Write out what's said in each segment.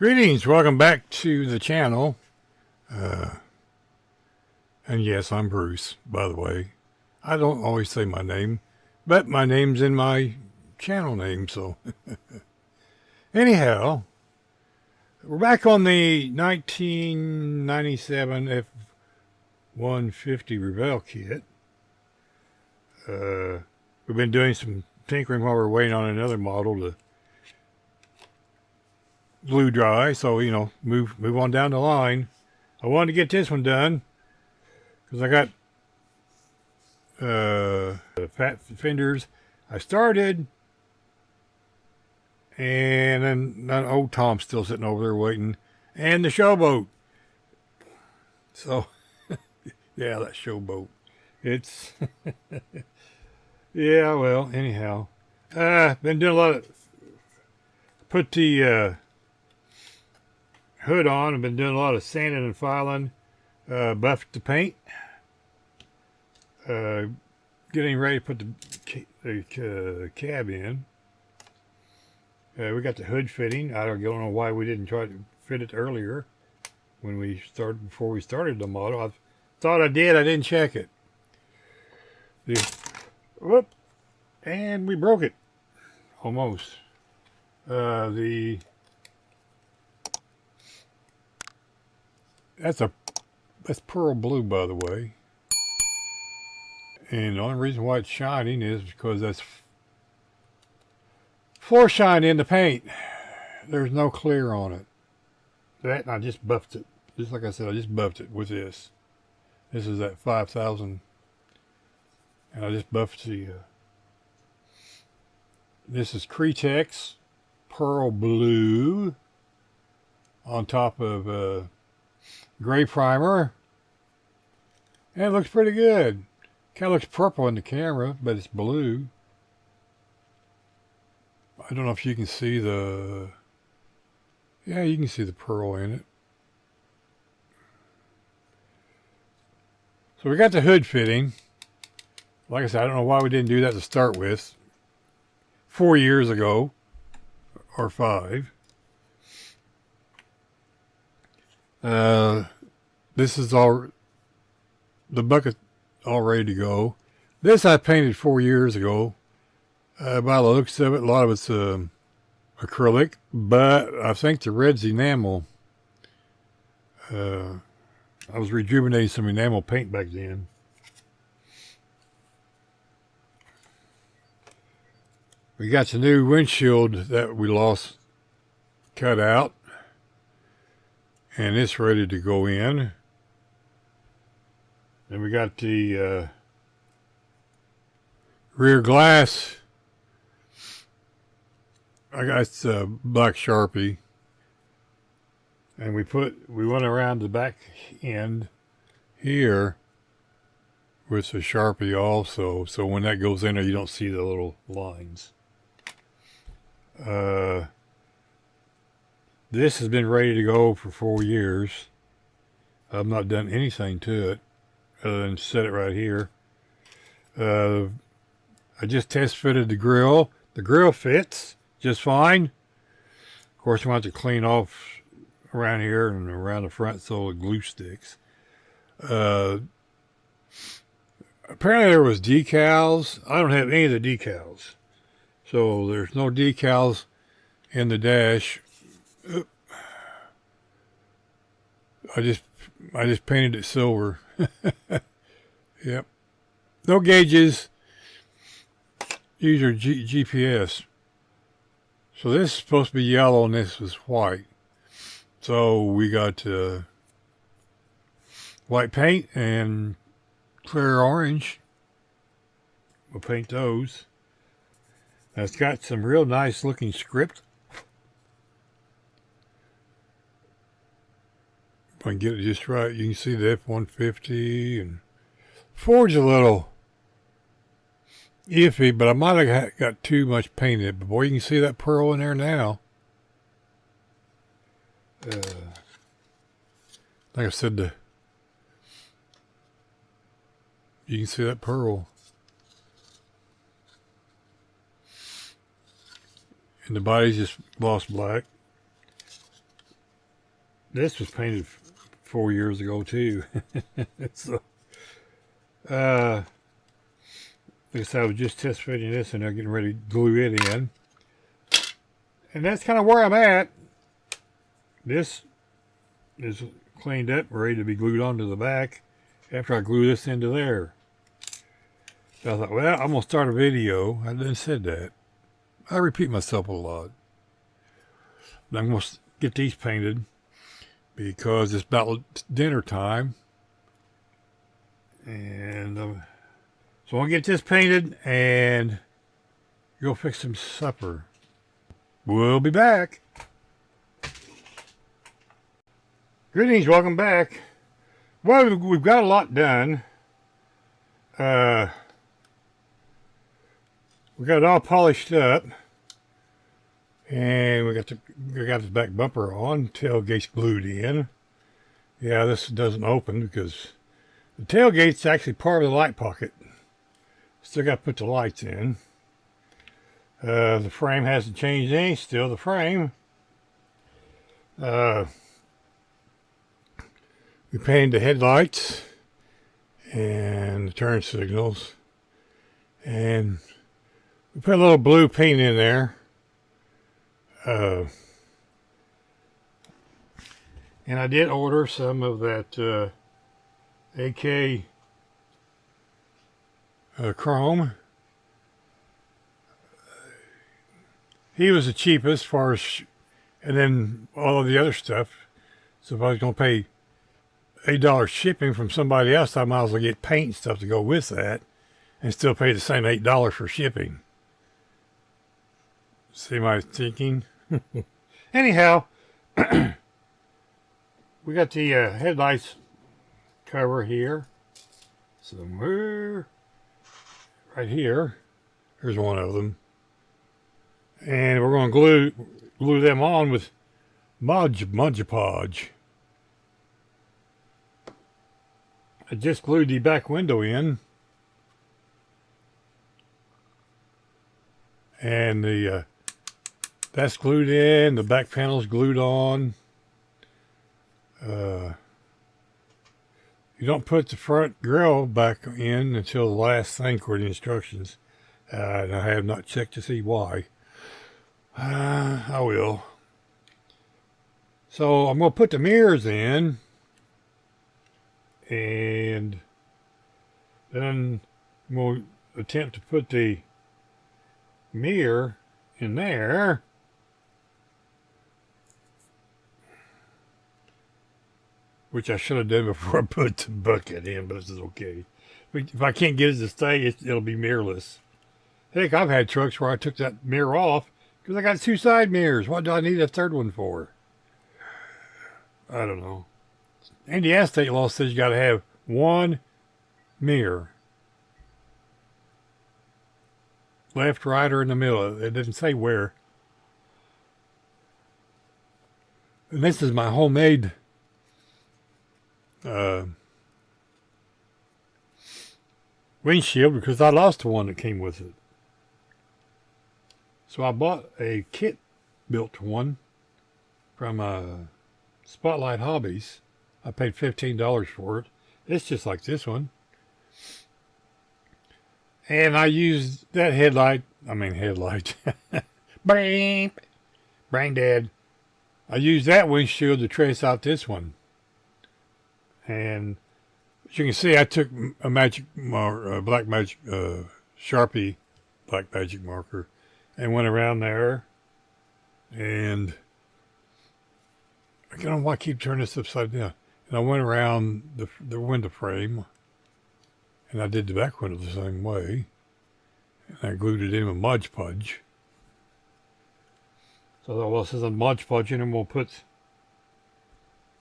Greetings, welcome back to the channel. And yes, I'm Bruce, by the way. I don't always say my name, but my name's in my channel name, so. Anyhow, we're back on the 1997 F-150 Revell kit. We've been doing some tinkering while we're waiting on another model to glue dry, so you know, move on down the line. I wanted to get this one done because I got fat fenders. I started, and then old Tom's still sitting over there waiting, and the showboat. So yeah, that showboat. It's yeah. Well, anyhow, been doing a lot of put the hood on. I've been doing a lot of sanding and filing, buffed the paint, getting ready to put the cab in. We got the hood fitting. I don't know why we didn't try to fit it earlier when we started, before we started the model. I thought I did. I didn't check it. Whoop, and we broke it almost. That's Perl Blue, by the way. And the only reason why it's shining is because that's floor shine in the paint. There's no clear on it. That, and I just buffed it. Just like I said, I just buffed it with this. This is that 5000. And I just buffed the, this is Cretex Perl Blue on top of gray primer, and it looks pretty good. Kind of looks purple in the camera, but it's blue. I don't know if you can see the, yeah, you can see the pearl in it. So we got the hood fitting. Like I said, I don't know why we didn't do that to start with 4 years ago, or 5. This is all, the bucket all ready to go. This I painted 4 years ago. By the looks of it, a lot of it's acrylic, but I think the red's enamel. I was rejuvenating some enamel paint back then. We got the new windshield that we lost cut out, and it's ready to go in. Then we got the rear glass. I got black Sharpie, and we went around the back end here with the Sharpie also, so when that goes in there you don't see the little lines. This has been ready to go for 4 years. I've not done anything to it other than set it right here. I just test fitted the grill. The grill fits just fine. Of course, we want to clean off around here and around the front so the glue sticks. Apparently there was decals. I don't have any of the decals. So there's no decals in the dash. Oop. I just painted it silver. Yep. No gauges. Use your GPS. So this is supposed to be yellow and this was white. So we got white paint and clear orange. We'll paint those. Now it's got some real nice looking script. If I can get it just right, you can see the F-150, and Ford's a little iffy, but I might have got too much paint in it. But boy, you can see that pearl in there now. Like I said, you can see that pearl. And the body's just gloss black. this was painted 4 years ago too. So, like I said, I was just test fitting this and they're getting ready to glue it in. And that's kind of where I'm at. This is cleaned up, ready to be glued onto the back after I glue this into there. So I thought, well, I'm going to start a video. I didn't said that. I repeat myself a lot. But I'm going to get these painted because it's about dinner time. And so I'll get this painted and go fix some supper. We'll be back. Greetings, welcome back. Well, we've got a lot done. We got it all polished up. And we got the back bumper on, tailgate's glued in. Yeah, this doesn't open because the tailgate's actually part of the light pocket. Still got to put the lights in. The frame hasn't changed any, still the frame. We painted the headlights and the turn signals. And we put a little blue paint in there. And I did order some of that AK chrome. He was the cheapest as far as, and then all of the other stuff. So if I was going to pay $8 shipping from somebody else, I might as well get paint and stuff to go with that and still pay the same $8 for shipping. See my thinking? Anyhow, we got the headlights cover here. Somewhere right here. Here's one of them. And we're going to glue them on with Mod Podge. I just glued the back window in. And the that's glued in, the back panel's glued on. You don't put the front grille back in until the last thing according to instructions. And I have not checked to see why. I will. So I'm going to put the mirrors in. And then I'm going to attempt to put the mirror in there. Which I should have done before I put the bucket in, but this is okay. If I can't get it to stay, it'll be mirrorless. Heck, I've had trucks where I took that mirror off because I got 2 side mirrors. What do I need a third one for? I don't know. Indiana state law says you got to have 1 mirror. Left, right, or in the middle. It didn't say where. And this is my homemade windshield because I lost the one that came with it. So I bought a kit built one from Spotlight Hobbies. I paid $15 for it. It's just like this one. And I used that headlight. Brain dead. I used that windshield to trace out this one. And as you can see, I took a black magic Sharpie black magic marker and went around there. And I don't know why I keep turning this upside down. And I went around the window frame, and I did the back window the same way. And I glued it in with Mod Podge. So I thought, well, since I'm Mod Podging, and we'll put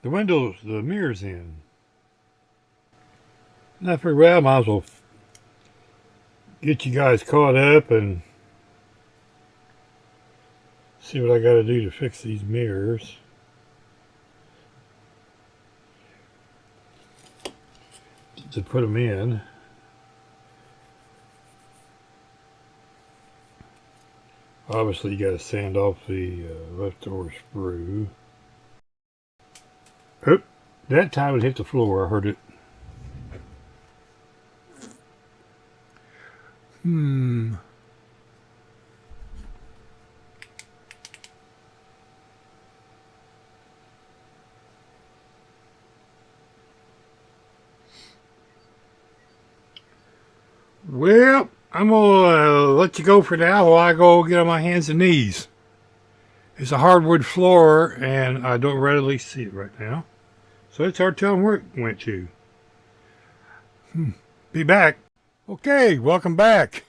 the mirrors in. And I figured, well, I might as well get you guys caught up and see what I got to do to fix these mirrors. To put them in. Obviously, you got to sand off the leftover sprue. That time it hit the floor. I heard it. Well, I'm gonna let you go for now while I go get on my hands and knees. It's a hardwood floor, and I don't readily see it right now, so it's hard telling where it went to. Be back. Okay, welcome back.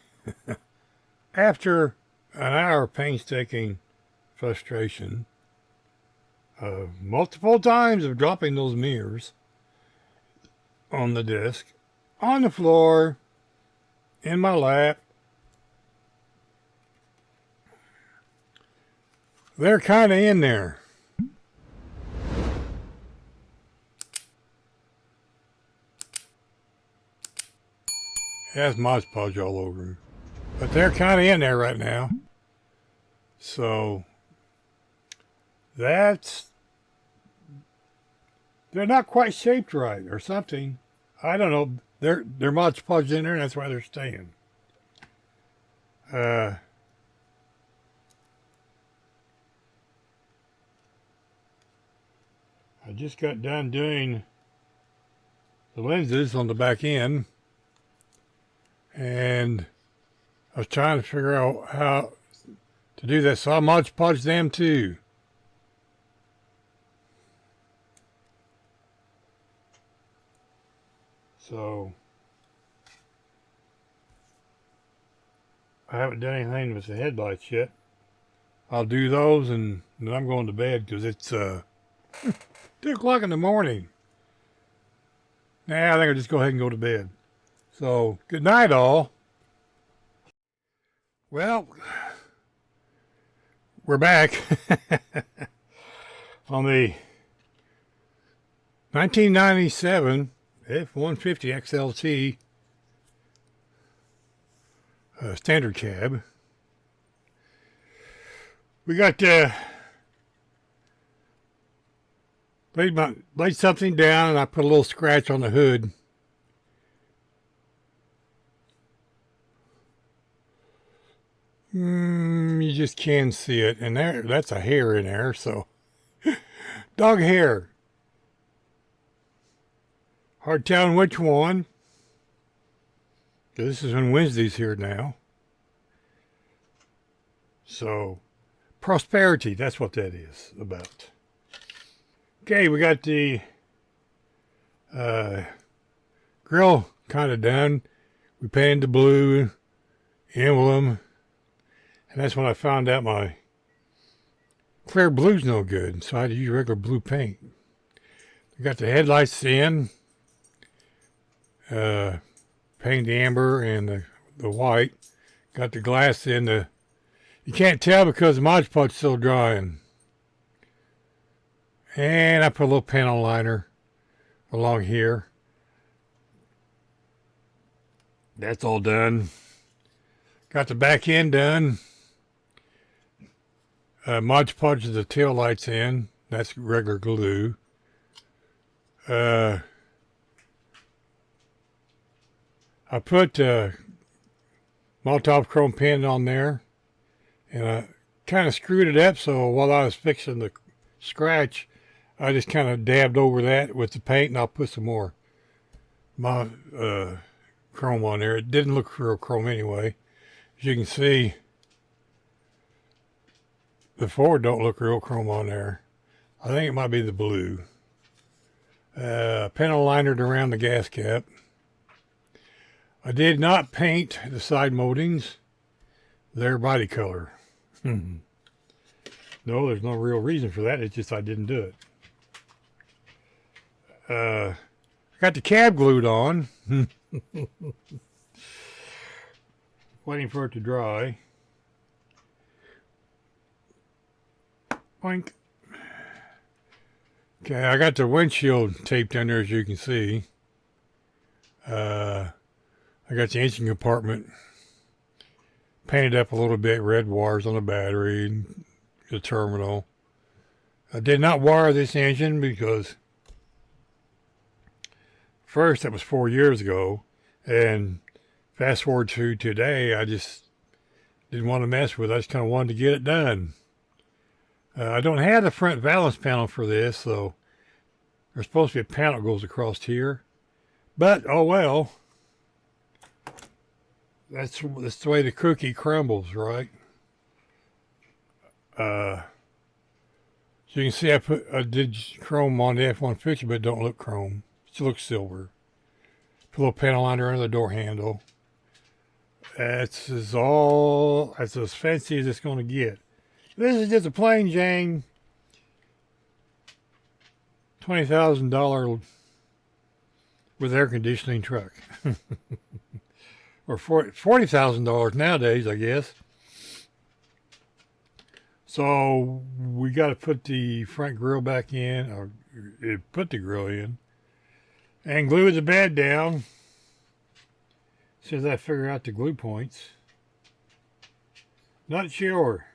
After an hour of painstaking frustration, multiple times of dropping those mirrors on the desk, on the floor, in my lap, they're kind of in there. It has Mod Podge all over them. But they're kind of in there right now. So, they're not quite shaped right or something. I don't know. They're Mod Podge in there, and that's why they're staying. I just got done doing the lenses on the back end, and I was trying to figure out how to do that, so I Mod Podge them too. So I haven't done anything with the headlights yet. I'll do those, and then I'm going to bed because it's 2 o'clock in the morning. Nah, I think I'll just go ahead and go to bed. So, good night, all. Well, we're back on the 1997 F-150 XLT standard cab. We got laid something down, and I put a little scratch on the hood. You just can't see it, and that's a hair in there, so dog hair. Hard telling which one. This is when Wednesday's here now. So, prosperity, that's what that is about. Okay, we got the grill kind of done. We painted the blue emblem, and that's when I found out my clear blue's no good, so I had to use regular blue paint. We got the headlights in. Painted the amber and the white. Got the glass in. You can't tell because the Mod Podge's still drying. And I put a little panel liner along here. That's all done. Got the back end done. Mod Podge the tail lights in. That's regular glue. I put Molotov chrome paint on there, and I kind of screwed it up, so while I was fixing the scratch, I just kind of dabbed over that with the paint, and I'll put some more chrome on there. It didn't look real chrome anyway. As you can see, the Ford don't look real chrome on there. I think it might be the blue. Panel linered around the gas cap. I did not paint the side moldings. They're body color. No, there's no real reason for that. It's just I didn't do it. I got the cab glued on. Waiting for it to dry. Boink. Okay, I got the windshield taped down there, as you can see. I got the engine compartment painted up a little bit, red wires on the battery, the terminal. I did not wire this engine because first, that was 4 years ago. And fast forward to today, I just didn't want to mess with it. I just kind of wanted to get it done. I don't have the front valance panel for this, so there's supposed to be a panel that goes across here. But, oh well. That's the way the cookie crumbles, right? So you can see I did chrome on the F-150, but it don't look chrome. It still looks silver. Put a little panel liner under the door handle. That's as fancy as it's going to get. This is just a plain Jane $20,000 with air conditioning truck. Or $40,000 nowadays, I guess. So we got to put the front grill back in, or put the grill in, and glue the bed down. As soon as I figure out the glue points. Not sure.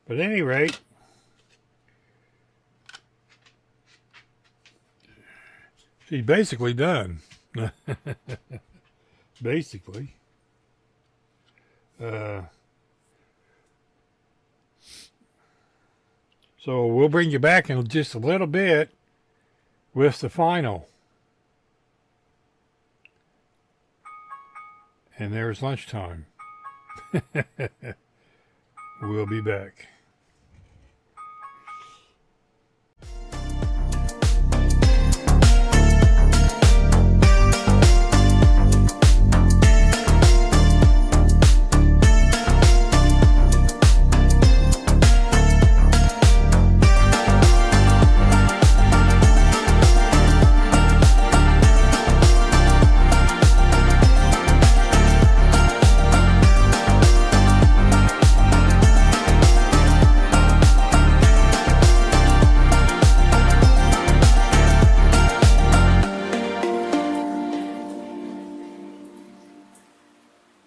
But at any rate, she's basically done. Basically. So we'll bring you back in just a little bit with the final. And there's lunchtime. We'll be back.